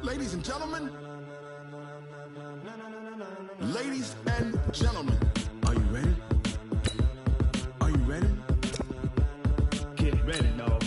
Ladies and gentlemen. Ladies and gentlemen. Are you ready? Are you ready? Get ready, dog.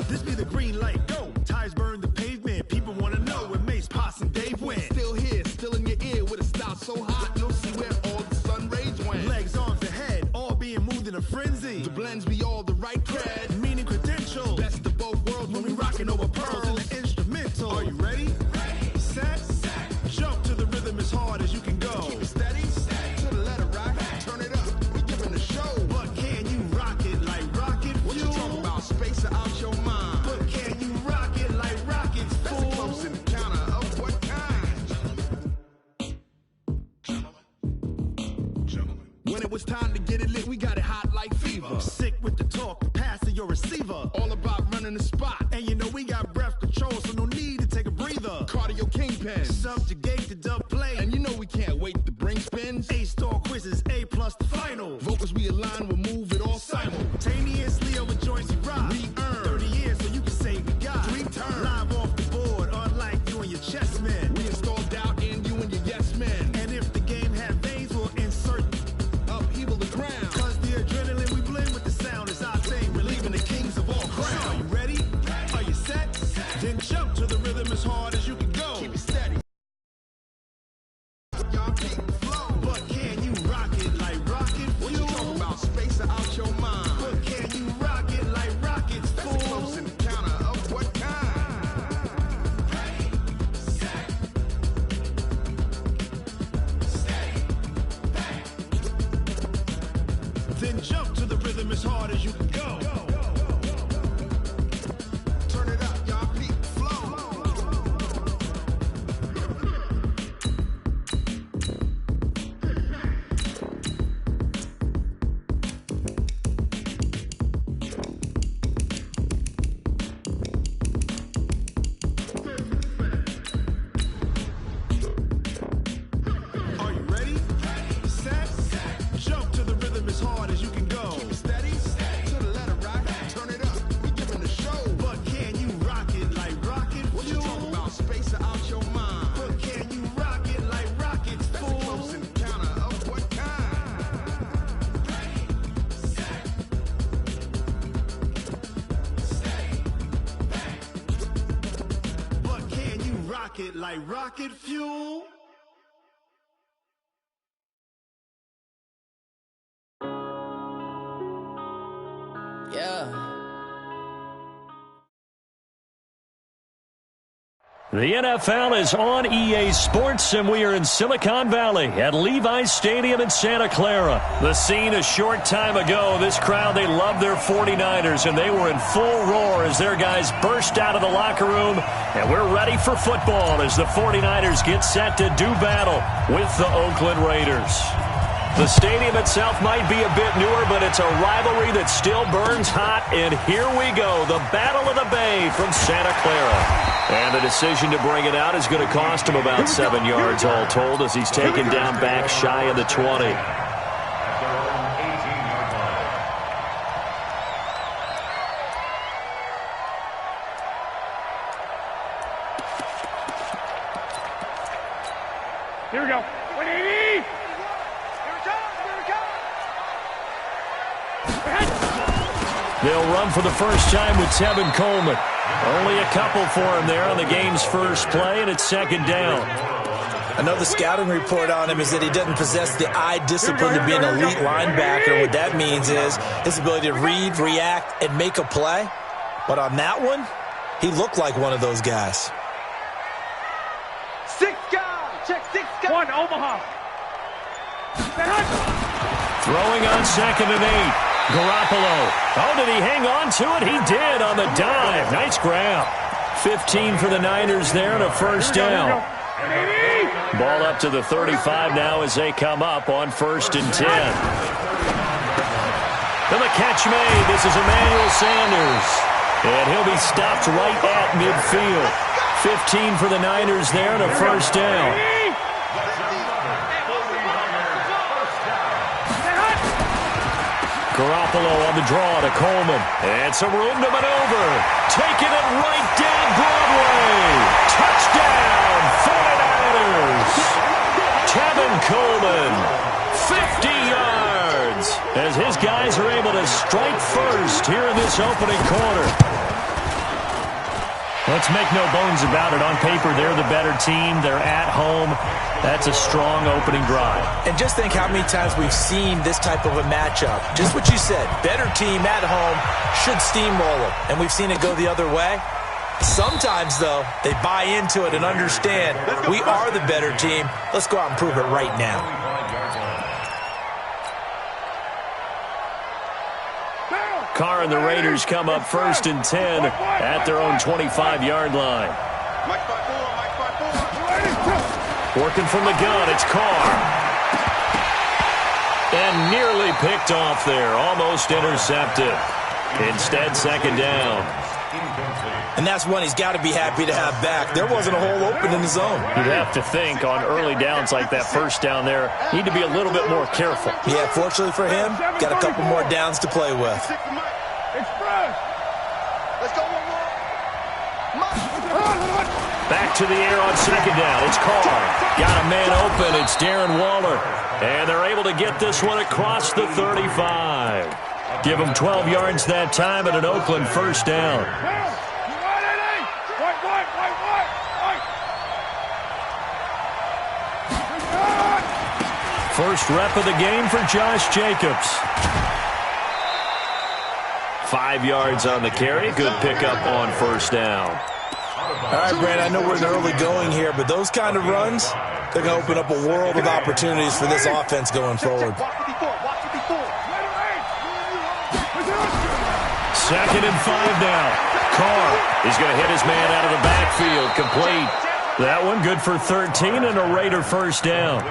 This be the green light, go. Tires burn the pavement. People want to know where Mace, Poss, and Dave went. Still here, still in your ear with a style so hot, you'll see where all the sun rays went. Legs, arms, and head, all being moved in a frenzy. The blends be all the right cred, meaning credentials. Best of both worlds when we rockin' over pearls in the instrumental. Are you ready? Ready. Set. Jump to the rhythm as hard as you can go. Keep it steady. To the letter right. Turn it up. We giving the show. But can you rock it like rocket fuel? What you talking about? Space out your mind. But can you rock it like rockets, fool? That's a close encounter of what kind? Gentlemen. When it was time to get it lit, we got it hot like fever. Sick with the talk, pass to your receiver. All about running the spot. And you know we got breath control, so no need to take a breather. Cardio kingpin. Subjugate the dub play. And you know we can't wait to bring spins. A-star quizzes, A+ the final. Vocals we align, we'll move it all simultaneously over joints we rock. We earn 30 years, so you can say we got 3 turns. Live off the board, unlike you and your chess men. We install doubt in you and your yes men. And if the game had veins, we'll insert upheaval the ground. Cause the adrenaline we blend with the sound is our thing. Relieving the kings of all crowns. So are you ready? Are you set? Then jump to the rhythm as hard as you can go. Keep it steady. Y'all keep flow. But can you rock it like rocket fuel? What you talking about? Space out your mind. But can you rock it like rockets, fool? That's a close encounter of what kind? Ready, set, steady, back. Then jump to the rhythm as hard as you can go. Turn it up, y'all peak flow. Are you ready? Ready, set, jump to the rhythm as hard as you can go. Keep it steady, to the letter right. Turn it up, we giving the show. But can you rock it like rocket fuel? What you talking about? Space out your mind. But can you rock it like rockets, fool? That's a close encounter of what kind? Ready, set, steady, back. But can you rock it like rocket fuel? Yeah. The NFL is on EA Sports, and we are in Silicon Valley at Levi's Stadium in Santa Clara. The scene a short time ago. This crowd, they love their 49ers, and they were in full roar as their guys burst out of the locker room. And we're ready for football as the 49ers get set to do battle with the Oakland Raiders. The stadium itself might be a bit newer, but it's a rivalry that still burns hot. And here we go, the Battle of the Bay from Santa Clara. And the decision to bring it out is going to cost him about 7 yards all told as he's taken down back shy of the 20. Here we go. 180! They'll run for the first time with Tevin Coleman. Only a couple for him there on the game's first play, and it's second down. Another scouting report on him is that he doesn't possess the eye discipline to be an elite linebacker. What that means is his ability to read, react, and make a play. But on that one, he looked like one of those guys. 6 guys! Check 6 guys! 1, Omaha. Throwing on 2nd and 8. Garoppolo. Oh, did he hang on to it? He did on the dive. Nice grab. 15 for the Niners there and a first down. Ball up to the 35 now as they come up on 1st and 10. And the catch made. This is Emmanuel Sanders. And he'll be stopped right at midfield. 15 for the Niners there and a first down. Garoppolo on the draw to Coleman. And some room to maneuver. Taking it right down Broadway. Touchdown, 49ers. Tevin Coleman, 50 yards. As his guys are able to strike first here in this opening quarter. Let's make no bones about it. On paper, they're the better team. They're at home. That's a strong opening drive. And just think how many times we've seen this type of a matchup. Just what you said, better team at home should steamroll them. And we've seen it go the other way. Sometimes, though, they buy into it and understand we are the better team. Let's go out and prove it right now. Carr and the Raiders come up 1st and 10 at their own 25-yard line. Working from the gun, it's Carr. And nearly picked off there, almost intercepted. Instead, second down. And that's one he's got to be happy to have back. There wasn't a hole open in the zone. You'd have to think on early downs like that first down there, need to be a little bit more careful. Yeah, fortunately for him, got a couple more downs to play with. Back to the air on second down. It's Carr. Got a man open. It's Darren Waller. And they're able to get this one across the 35. Give them 12 yards that time and an Oakland first down. First rep of the game for Josh Jacobs. 5 yards on the carry. Good pickup on first down. All right, Brand, I know we're in the early going here, but those kind of runs, they're going to open up a world of opportunities for this offense going forward. 2nd and 5 now. Carr is going to hit his man out of the backfield. Complete. That one good for 13 and a Raider first down.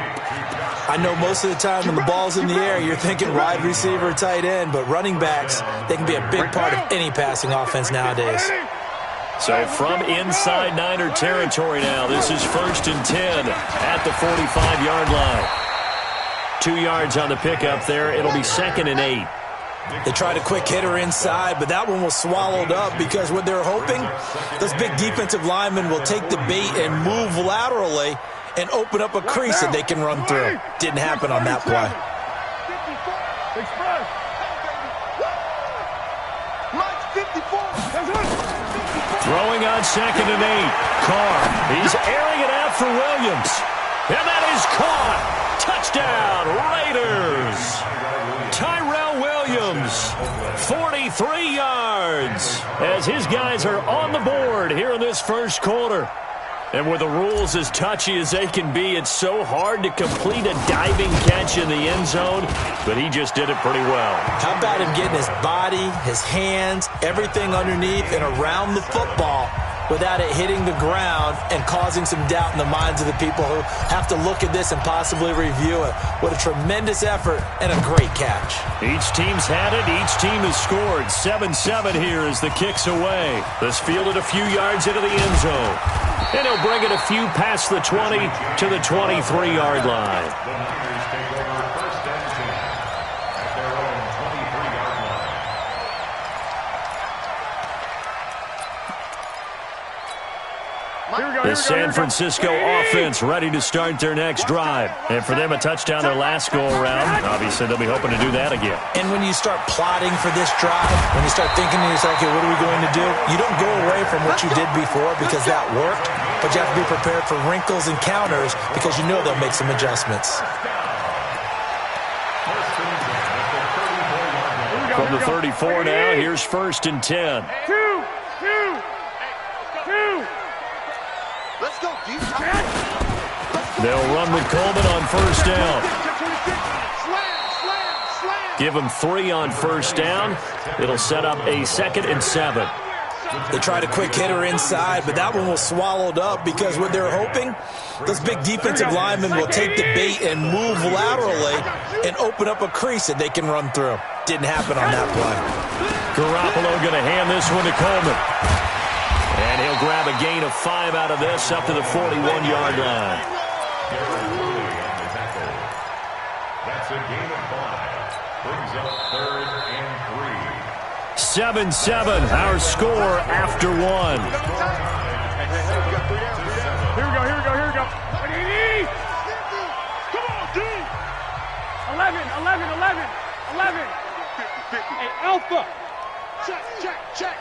I know most of the time when the ball's in the air, you're thinking wide receiver, tight end, but running backs, they can be a big part of any passing offense nowadays. So from inside Niner territory now, this is 1st and 10 at the 45-yard line. 2 yards on the pickup there. It'll be 2nd and 8. They tried a quick hitter inside, but that one was swallowed up because what they're hoping, those big defensive linemen will take the bait and move laterally and open up a crease that they can run through. Didn't happen on that play. Throwing on 2nd and 8. Carr, he's airing it out for Williams. And that is caught. Touchdown, Raiders. Tyrell Williams, 43 yards, as his guys are on the board here in this first quarter. And with the rules as touchy as they can be, it's so hard to complete a diving catch in the end zone, but he just did it pretty well. How about him getting his body, his hands, everything underneath and around the football without it hitting the ground and causing some doubt in the minds of the people who have to look at this and possibly review it. What a tremendous effort and a great catch. Each team's had it. Each team has scored. 7-7 here as the kick's away. This fielded a few yards into the end zone. And he'll bring it a few past the 20 to the 23-yard line. The San Francisco offense ready to start their next drive. And for them, a touchdown their last go-around. Obviously, they'll be hoping to do that again. And when you start plotting for this drive, when you start thinking to yourself, okay, what are we going to do? You don't go away from what you did before because that worked, but you have to be prepared for wrinkles and counters because you know they'll make some adjustments. From the 34 now, here's 1st and 10. They'll run with Coleman on first down. Give him 3 on first down. It'll set up a 2nd and 7. They tried a quick hitter inside, but that one was swallowed up because what they're hoping, those big defensive linemen will take the bait and move laterally and open up a crease that they can run through. Didn't happen on that play. Garoppolo going to hand this one to Coleman. And he'll grab a gain of 5 out of this up to the 41-yard line. That's a gain of 5. Brings up 3rd and 3. 7-7, our score after 1. Here we go. What do you need? Come on, D. 11. 50. Hey, Alpha. Check.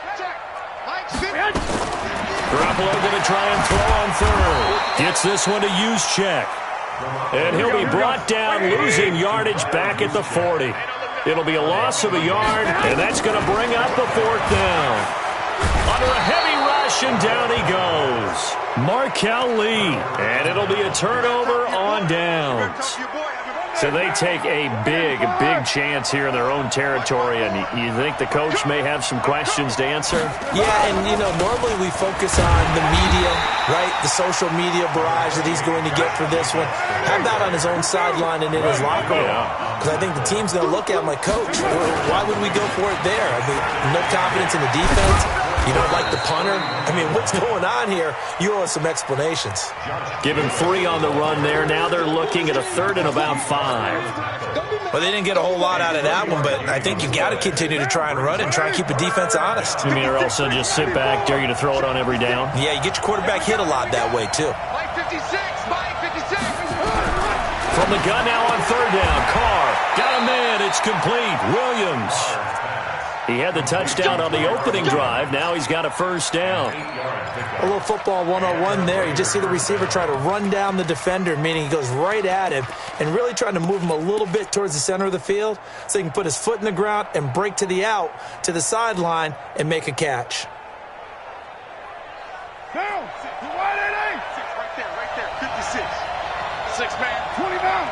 Mike's 50. Garoppolo going to try and throw on 3rd. Gets this one to Juszczyk. And he'll be brought down, losing yardage back at the 40. It'll be a loss of a yard, and that's going to bring up the 4th down. Under a heavy rush, and down he goes. Markel Lee, and it'll be a turnover on downs. So they take a big chance here in their own territory, and you think the coach may have some questions to answer? Yeah, and, normally we focus on the media, right? The social media barrage that he's going to get for this one. How about on his own sideline and in his locker room? Because I think the team's going to look at him like, Coach, why would we go for it there? I mean, no confidence in the defense. You don't like the punter? I mean, what's going on here? You owe us some explanations. Give him 3 on the run there. Now they're looking at a 3rd and about 5. Well, they didn't get a whole lot out of that one, but I think you got to continue to try and run and try and keep the defense honest. You mean, or also just sit back, dare you to throw it on every down? Yeah, you get your quarterback hit a lot that way, too. Mike 56. From the gun now on 3rd down. Carr got a man. It's complete. Williams. He had the touchdown on the opening drive. Now he's got a 1st down. A little football 101 there. You just see the receiver try to run down the defender, meaning he goes right at him and really trying to move him a little bit towards the center of the field so he can put his foot in the ground and break to the out, to the sideline, and make a catch. Down. 6, right there. 56. 6, man. 29.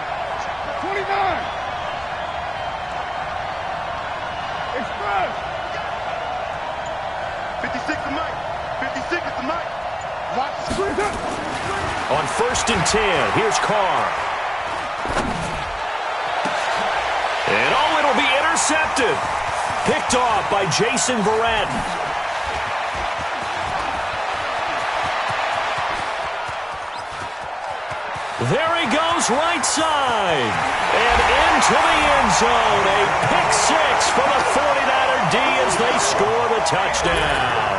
Express. 56 to Mike. 56 is the Mike. Watch the screen. On 1st and 10, here's Carr. And it'll be intercepted. Picked off by Jason Verrett. There he goes, right side. And into the end zone. A pick 6 for the 49er D as they score the touchdown.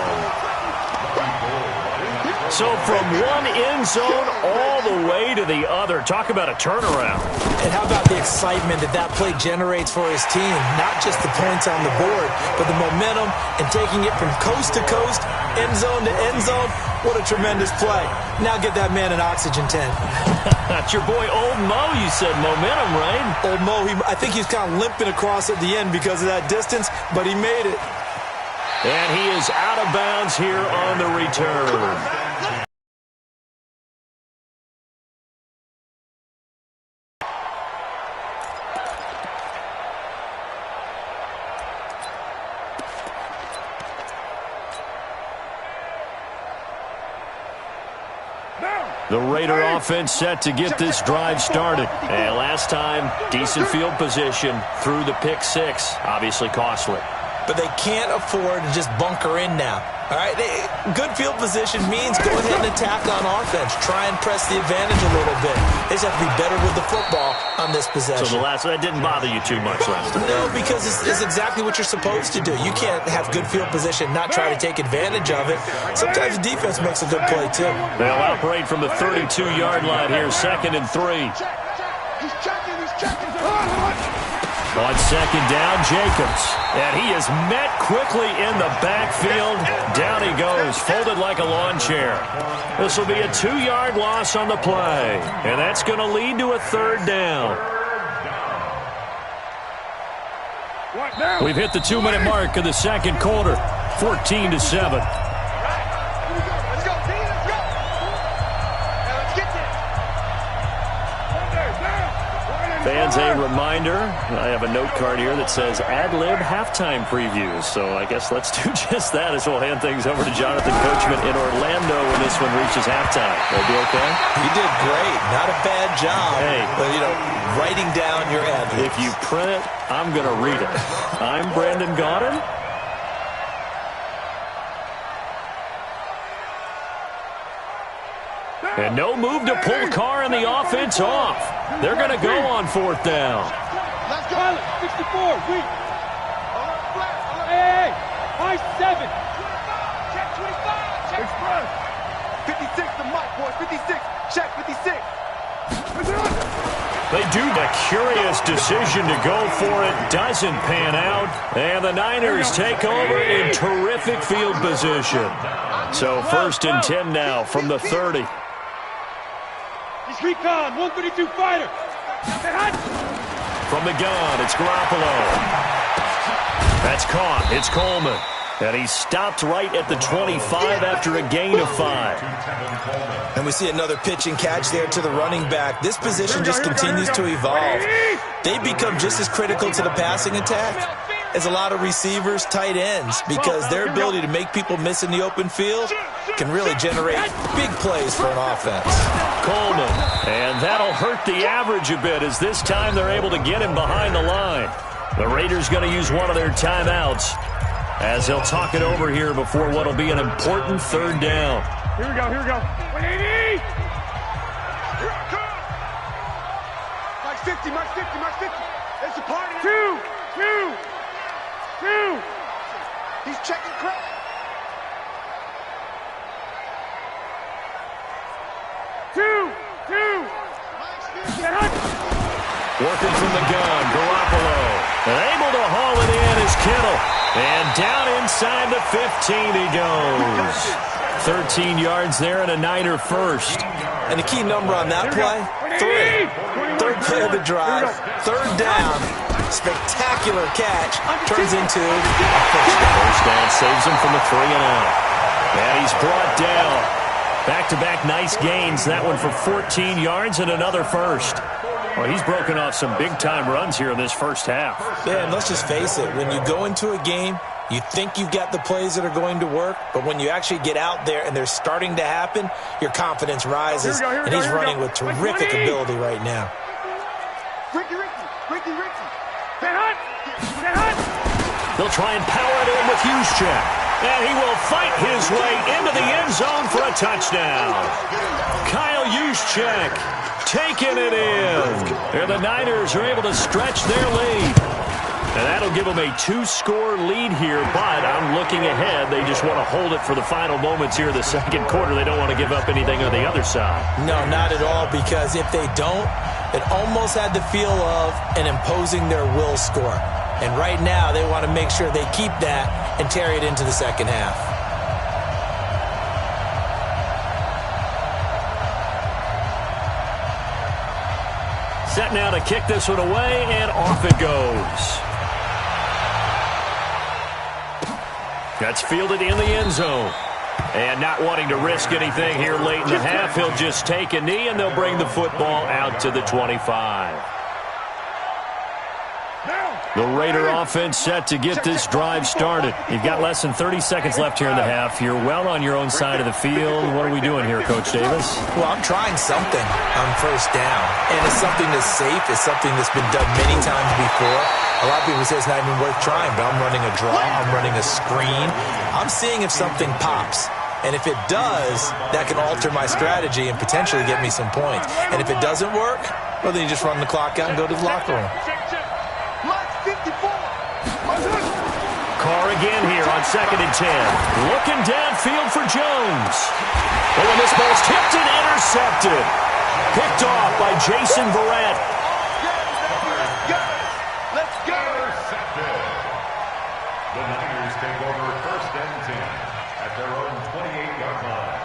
So from one end zone all the way to the other. Talk about a turnaround. And how about the excitement that play generates for his team? Not just the points on the board, but the momentum and taking it from coast to coast, end zone to end zone. What a tremendous play. Now get that man an oxygen tent. That's your boy Old Mo, you said. Momentum, right? Old Mo, I think he's kind of limping across at the end because of that distance, but he made it. And he is out of bounds here on the return. The Raider offense set to get this drive started. And last time, decent field position through the pick 6. Obviously costly. But they can't afford to just bunker in now. All right, good field position means go ahead and attack on offense. Try and press the advantage a little bit. They just have to be better with the football on this possession. So that didn't bother you too much last time? No, because it's exactly what you're supposed to do. You can't have good field position, not try to take advantage of it. Sometimes the defense makes a good play, too. They'll operate from the 32-yard line here, 2nd and 3. He's checking. On 2nd down, Jacobs. And he is met quickly in the backfield. Down he goes, folded like a lawn chair. This will be a 2-yard loss on the play. And that's going to lead to a 3rd down. We've hit the 2-minute mark of the 2nd quarter. 14-7. Fans, a reminder, I have a note card here that says ad-lib halftime previews. So I guess let's do just that as we'll hand things over to Jonathan Coachman in Orlando when this one reaches halftime. Will be okay? You did great. Not a bad job. Hey. But, writing down your ad-libs. If you print it, I'm going to read it. I'm Brandon Gaudin. And no move to pull Carr and the offense off. They're going to go on 4th down. Let's go. 64. Weak. Hey, high 7. Check 25. Check 56. The mic, boys. 56. Check 56. They do. A curious decision to go for it doesn't pan out. And the Niners take over in terrific field position. So 1st and 10 now from the 30. He's recon. 132 fighter. From the gun, it's Garoppolo. That's caught. It's Coleman. And he stopped right at the 25 after a gain of 5. And we see another pitch and catch there to the running back. This position just continues to evolve. They become just as critical to the passing attack as a lot of receivers, tight ends, because their ability to make people miss in the open field can really generate big plays for an offense. Coleman, and that'll hurt the average a bit as this time they're able to get him behind the line. The Raiders going to use one of their timeouts as they'll talk it over here before what will be an important 3rd down. Here we go. 180. Mike 50. It's a party. 2. He's checking crack. 2. Working from the gun, Garoppolo. And able to haul it in is Kittle. And down inside the 15 he goes. 13 yards there and a Niner first. And the key number on that play, 3. 3rd play of the drive, 3rd down. Spectacular catch turns into a first down. First down saves him from the 3 and out. And he's brought down. Back-to-back nice gains. That one for 14 yards and another first. Well, he's broken off some big-time runs here in this first half. Yeah, and let's just face it. When you go into a game, you think you've got the plays that are going to work, but when you actually get out there and they're starting to happen, your confidence rises, and he's running with terrific ability right now. Ricky. They'll try and power it in with Juszczyk. And he will fight his way into the end zone for a touchdown. Kyle Juszczyk taking it in. And the Niners are able to stretch their lead. And that'll give them a 2-score lead here, but I'm looking ahead. They just want to hold it for the final moments here of the 2nd quarter. They don't want to give up anything on the other side. No, not at all, because if they don't, it almost had the feel of an imposing their will score. And right now, they want to make sure they keep that and carry it into the 2nd half. Set now to kick this one away, and off it goes. That's fielded in the end zone. And not wanting to risk anything here late in the half, he'll just take a knee, and they'll bring the football out to the 25. The Raider offense set to get this drive started. You've got less than 30 seconds left here in the half. You're well on your own side of the field. What are we doing here, Coach Davis? Well, I'm trying something on 1st down. And it's something that's safe. It's something that's been done many times before. A lot of people say it's not even worth trying, but I'm running a draw. I'm running a screen. I'm seeing if something pops. And if it does, that can alter my strategy and potentially get me some points. And if it doesn't work, well, then you just run the clock out and go to the locker room. Carr again here on 2nd and 10. Looking downfield for Jones. Oh, and this ball's tipped and intercepted. Picked off by Jason Verrett. Let's go. The Niners take over 1st and 10 at their own 28-yard line.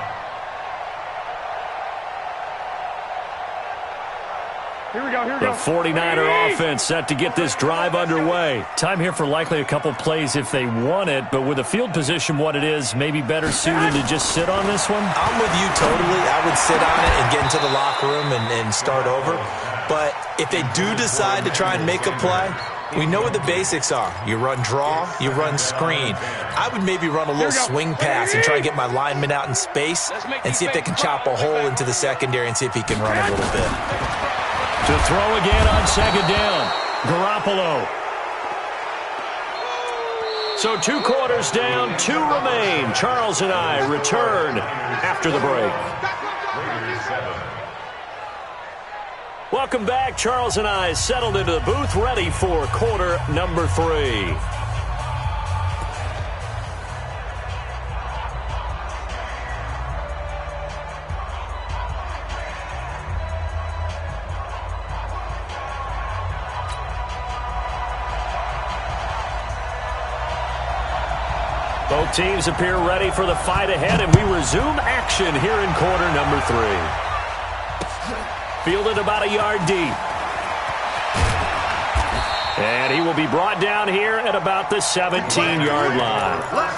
Here we go. The 49er offense set to get this drive underway. Time here for likely a couple plays if they want it, but with the field position what it is, maybe better suited to just sit on this one? I'm with you totally. I would sit on it and get into the locker room and start over. But if they do decide to try and make a play, we know what the basics are. You run draw, you run screen. I would maybe run a little swing pass and try to get my lineman out in space and see if they can chop a hole into the secondary and see if he can run a little bit. To throw again on second down, Garoppolo. So 2 quarters down, 2 remain. Charles and I return after the break. Welcome back. Charles and I settled into the booth, ready for quarter number 3. Both teams appear ready for the fight ahead, and we resume action here in quarter number 3. Fielded about a yard deep. And he will be brought down here at about the 17-yard line. Let's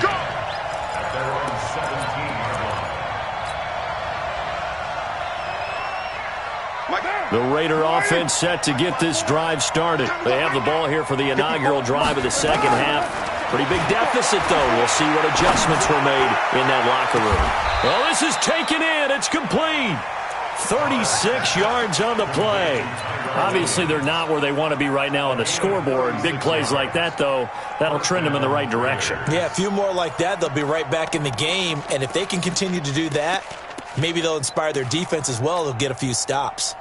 go! At their own 17-yard line. The Raider offense set to get this drive started. They have the ball here for the inaugural drive of the second half. Pretty big deficit, though. We'll see what adjustments were made in that locker room. Well, this is taken in. It's complete. 36 yards on the play. Obviously, they're not where they want to be right now on the scoreboard. Big plays like that, though, that'll trend them in the right direction. Yeah, a few more like that, they'll be right back in the game. And if they can continue to do that, maybe they'll inspire their defense as well. They'll get a few stops.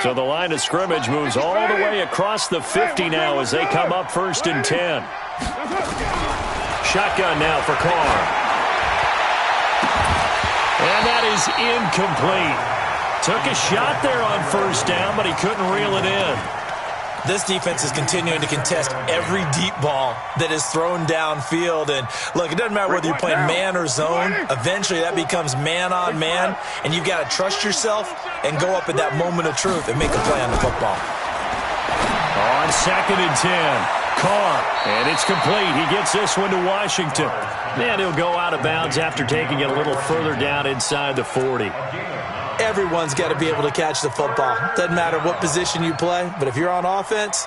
So the line of scrimmage moves all the way across the 50 now as they come up 1st and 10. Shotgun now for Carr. And that is incomplete. Took a shot there on 1st down, but he couldn't reel it in. This defense is continuing to contest every deep ball that is thrown downfield. And, look, it doesn't matter whether you're playing man or zone. Eventually that becomes man on man, and you've got to trust yourself and go up at that moment of truth and make a play on the football. On 2nd and 10. Carr, and it's complete. He gets this one to Washington. And he'll go out of bounds after taking it a little further down inside the 40. Everyone's got to be able to catch the football. Doesn't matter what position you play, but if you're on offense,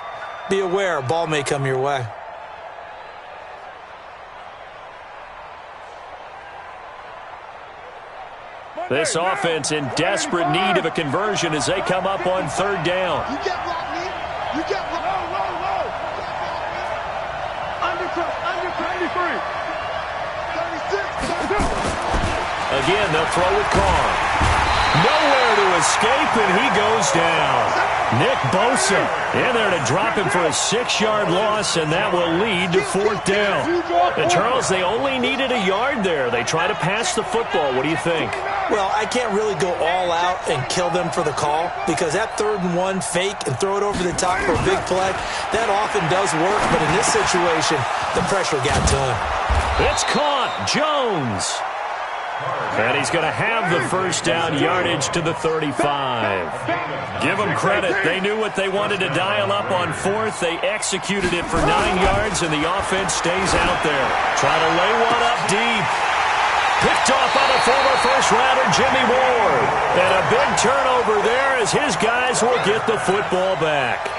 be aware a ball may come your way. This offense in desperate need of a conversion as they come up on 3rd down. You get blocked, man. You get blocked. Low. Under 33. 36. Again, they'll throw with Carr. Nowhere to escape, and he goes down. Nick Bosa in there to drop him for a 6-yard loss, and that will lead to 4th down. And Charles, they only needed a yard there. They try to pass the football. What do you think? Well, I can't really go all out and kill them for the call because that 3rd and 1 fake and throw it over the top for a big play, that often does work. But in this situation, the pressure got to him. It's caught. Jones. And he's going to have the 1st down yardage to the 35. Give them credit. They knew what they wanted to dial up on 4th. They executed it for 9 yards, and the offense stays out there. Try to lay one up deep. Picked off by the former first-rounder Jimmy Ward. And a big turnover there as his guys will get the football back.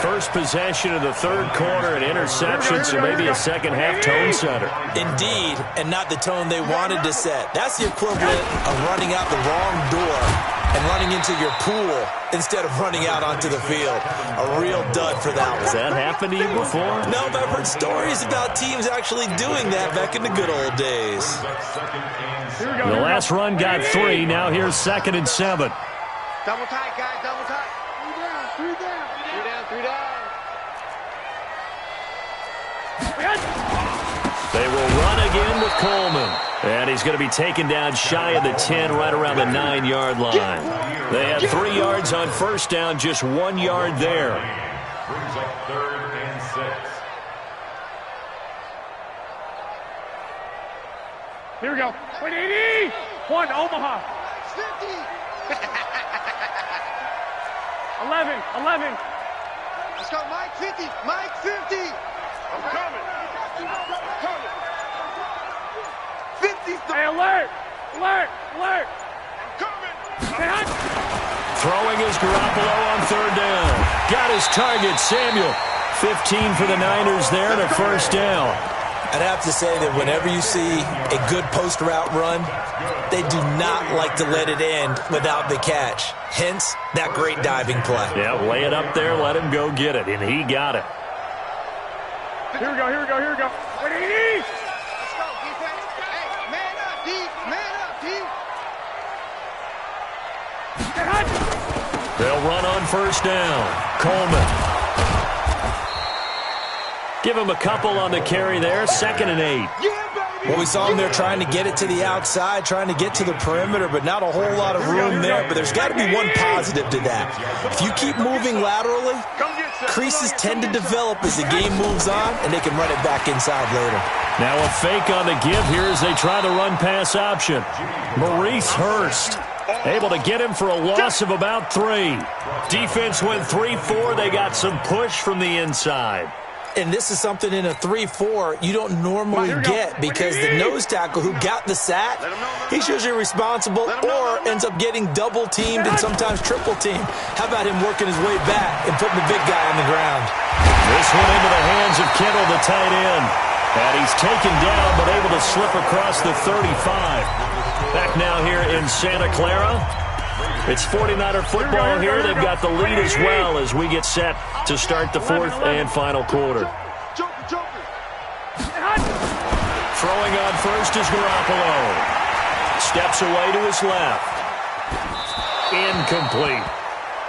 First possession of the 3rd quarter, an interception, so maybe a second-half tone setter. Indeed, and not the tone they wanted to set. That's the equivalent of running out the wrong door and running into your pool instead of running out onto the field. A real dud for that one. Has that happened to you before? No, but I've heard stories about teams actually doing that back in the good old days. The last run got 3. Now here's 2nd and 7. Double tight, guys. Double tight. 3 down. They will run again with Coleman. And he's going to be taken down shy of the 10, right around the 9-yard line. They had 3 yards on 1st down, just 1 yard there. Brings up 3rd and 6. Here we go. 180. 1, Omaha. 11. Let's go, Mike 50. Mike 50. I'm coming. 50. Hey, alert. I'm coming. Throwing goes Garoppolo on third down. Got his target, Samuel. 15 for the Niners there and a first down. I'd have to say that whenever you see a good post route run, they do not like to let it end without the catch. Hence, that great diving play. Yeah, lay it up there, let him go get it, and he got it. Here we go, here we go, here we go. 180! Let's go, defense. Hey, man up, D. Man up, D. They'll run on first down. Coleman. Give him a couple on the carry there. 2nd and 8. Well, we saw him there trying to get it to the outside, trying to get to the perimeter, but not a whole lot of room there. But there's got to be one positive to that. If you keep moving laterally, creases tend to develop as the game moves on, and they can run it back inside later. Now a fake on the give here as they try the run-pass option. Maurice Hurst able to get him for a loss of about 3. Defense went 3-4. They got some push from the inside. And this is something in a 3-4 you don't normally get because the nose tackle who got the sack, he's usually responsible or ends up getting double-teamed and sometimes triple-teamed. How about him working his way back and putting the big guy on the ground? This one into the hands of Kittle, the tight end. And he's taken down but able to slip across the 35. Back now here in Santa Clara. It's 49er football here. They've got the lead as well as we get set to start the 4th and final quarter. Throwing on first is Garoppolo. Steps away to his left. Incomplete.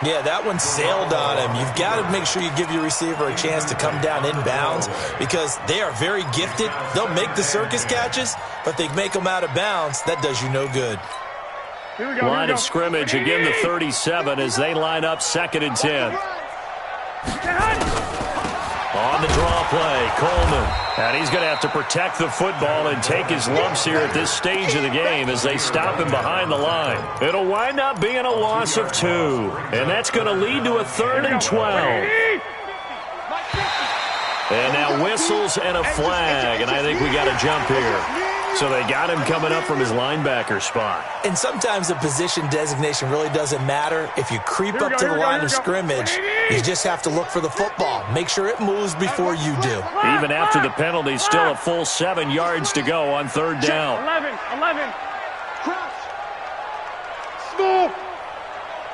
Yeah, that one sailed on him. You've got to make sure you give your receiver a chance to come down inbounds because they are very gifted. They'll make the circus catches, but they make them out of bounds. That does you no good. Line of scrimmage, again the 37 as they line up 2nd and 10. On the draw play, Coleman. And he's going to have to protect the football and take his lumps here at this stage of the game as they stop him behind the line. It'll wind up being a loss of 2. And that's going to lead to a 3rd and 12. And now whistles and a flag, and I think we got a jump here. So they got him coming up from his linebacker spot. And sometimes the position designation really doesn't matter. If you creep up to the line of scrimmage, you just have to look for the football. Make sure it moves before you do. Even after the penalty, still a full 7 yards to go on 3rd down. 11. Crouch. Smooth.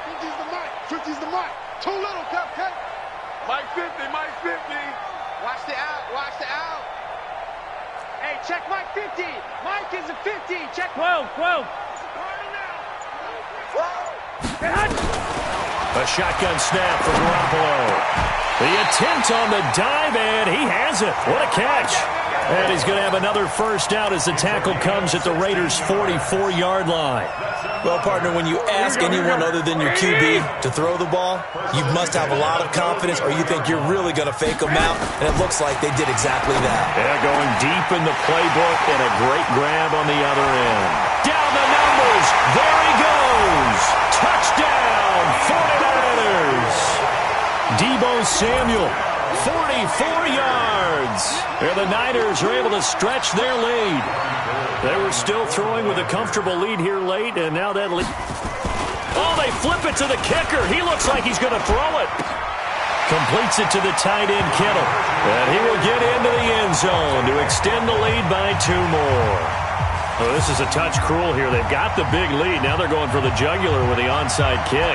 50's the mic. 50's the mic. Too little, cupcake. Mike 50, Mike 50. Watch the out, watch the out. Hey, check Mike 50. Mike is a 50. Check 12. A shotgun snap for Garoppolo. The attempt on the dive, and he has it. What a catch. And he's going to have another first down as the tackle comes at the Raiders' 44-yard line. Well, partner, when you ask anyone other than your QB to throw the ball, you must have a lot of confidence or you think you're really going to fake them out, and it looks like they did exactly that. Yeah, going deep in the playbook and a great grab on the other end. Down the numbers. There he goes. Touchdown, 49ers. Deebo Samuel, 44 yards. And the Niners are able to stretch their lead. They were still throwing with a comfortable lead here late, and now that lead. Oh, they flip it to the kicker. He looks like he's going to throw it. Completes it to the tight end, Kittle. And he will get into the end zone to extend the lead by 2 more. Oh, this is a touch cruel here. They've got the big lead. Now they're going for the jugular with the onside kick.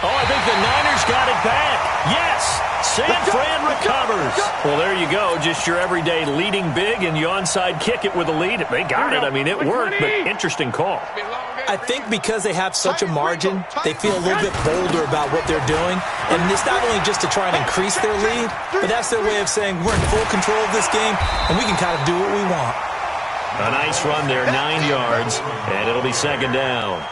Oh, I think the Niners got it back. Yes, San Fran recovers. Well, there you go. Just your everyday leading big, and you onside kick it with a lead. They got it. I mean, it worked, but interesting call. I think because they have such a margin, they feel a little bit bolder about what they're doing. And it's not only just to try and increase their lead, but that's their way of saying we're in full control of this game, and we can kind of do what we want. A nice run there, 9 yards, and it'll be 2nd down.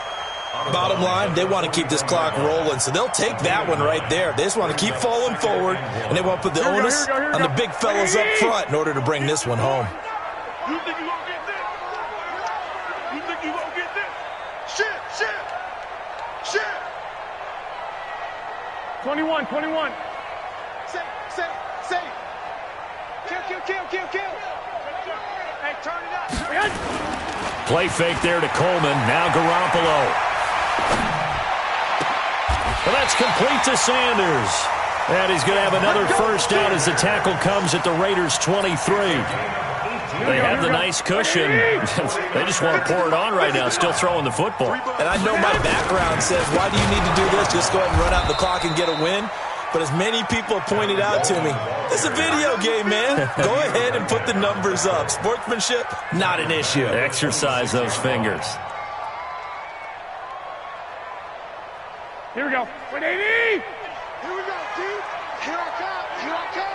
Bottom line, they want to keep this clock rolling, so they'll take that one right there. They just want to keep falling forward, and they want to put the onus on the big fellas up front in order to bring this one home. You think you gonna get this? You think you gonna get this? Shit. 21. Say. Kill. Hey, turn it up. Play fake there to Coleman. Now Garoppolo. Well, that's complete to Sanders. And he's going to have another first down as the tackle comes at the Raiders' 23. They have the nice cushion. They just want to pour it on right now, still throwing the football. And I know my background says, why do you need to do this? Just go ahead and run out the clock and get a win. But as many people have pointed out to me, this is a video game, man. Go ahead and put the numbers up. Sportsmanship, not an issue. Exercise those fingers. Here we go. 180. Here we go, dude. Here I come. Here I come.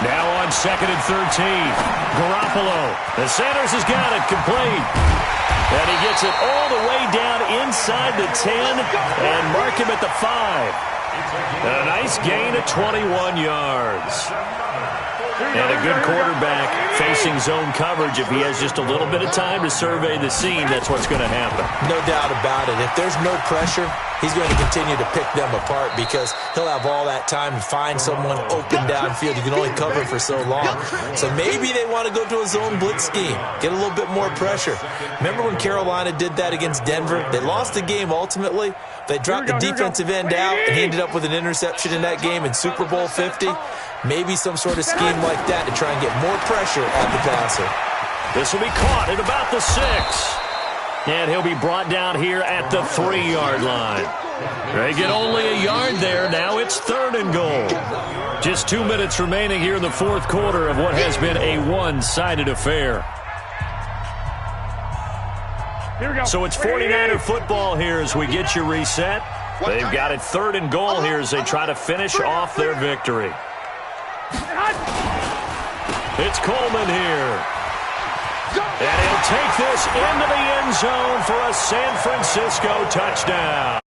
Now on 2nd and 13. Garoppolo. The Sanders has got it complete. And he gets it all the way down inside the 10 and mark him at the 5. A nice gain of 21 yards. And a good quarterback facing zone coverage. If he has just a little bit of time to survey the scene, that's what's going to happen. No doubt about it. If there's no pressure, he's going to continue to pick them apart because he'll have all that time to find someone open downfield. You can only cover for so long. So maybe they want to go to a zone blitz scheme, get a little bit more pressure. Remember when Carolina did that against Denver? They lost the game ultimately. They dropped the defensive end out, and he ended up with an interception in that game in Super Bowl 50. Maybe some sort of scheme like that to try and get more pressure at the passer. This will be caught at about the 6. And he'll be brought down here at the 3-yard line. They get only a yard there. Now it's 3rd and goal. Just 2 minutes remaining here in the 4th quarter of what has been a one-sided affair. Here we go. So it's 49er football here as we get you reset. They've got it 3rd and goal here as they try to finish off their victory. It's Coleman here. And he'll take this into the end zone for a San Francisco touchdown.